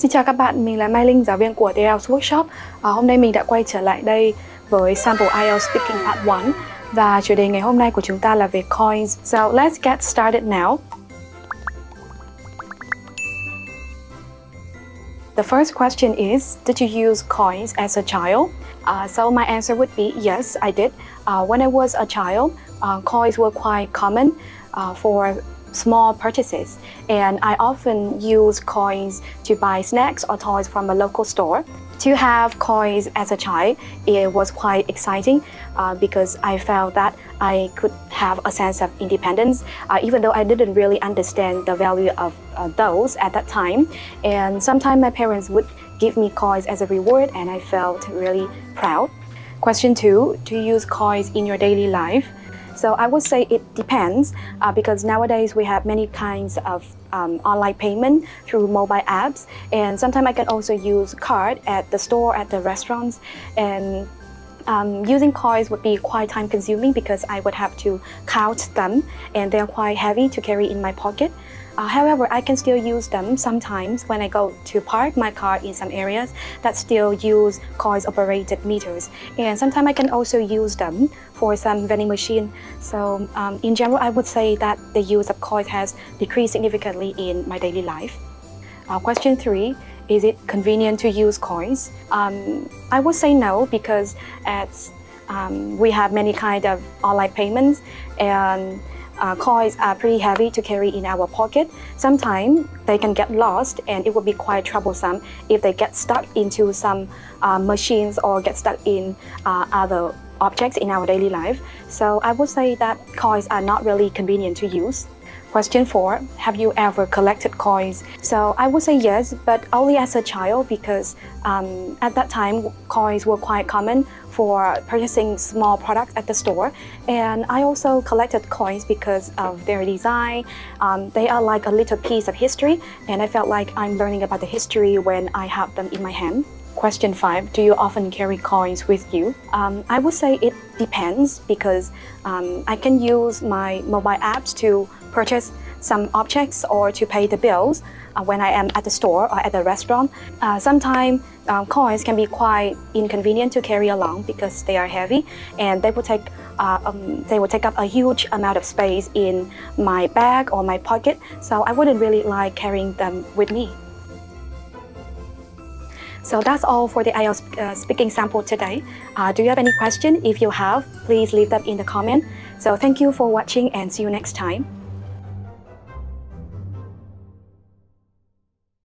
Xin chào các bạn, mình là Mai Linh, giáo viên của IELTS Workshop. Hôm nay mình đã quay trở lại đây với sample IELTS Speaking Part 1 và chủ đề ngày hôm nay của chúng ta là về coins. So let's get started now. The first question is, did you use coins as a child? So my answer would be yes, I did. When I was a child, coins were quite common for small purchases, and I often use coins to buy snacks or toys from a local store. To have coins as a child, it was quite exciting because I felt that I could have a sense of independence, even though I didn't really understand the value of those at that time. And sometimes my parents would give me coins as a reward, and I felt really proud. Question 2, do you use coins in your daily life? So I would say it depends because nowadays we have many kinds of online payment through mobile apps, and sometimes I can also use card at the store, at the restaurants, and using coins would be quite time consuming because I would have to count them and they're quite heavy to carry in my pocket. However, I can still use them sometimes when I go to park my car in some areas that still use coins-operated meters. And sometimes I can also use them for some vending machine. So in general, I would say that the use of coins has decreased significantly in my daily life. Question 3, is it convenient to use coins? I would say no, because we have many kind of online payments, and coins are pretty heavy to carry in our pocket. Sometimes they can get lost, and it would be quite troublesome if they get stuck into some machines or get stuck in other objects in our daily life. So I would say that coins are not really convenient to use. Question 4, have you ever collected coins? So I would say yes, but only as a child, because at that time coins were quite common for purchasing small products at the store. And I also collected coins because of their design. They are like a little piece of history, and I felt like I'm learning about the history when I have them in my hand. Question 5, do you often carry coins with you? I would say it depends, because I can use my mobile apps to purchase some objects or to pay the bills when I am at the store or at the restaurant. Sometimes coins can be quite inconvenient to carry along because they are heavy, and they will take up a huge amount of space in my bag or my pocket, so I wouldn't really like carrying them with me. So that's all for the IELTS speaking sample today. Do you have any question? If you have, please leave them in the comment. So thank you for watching and see you next time.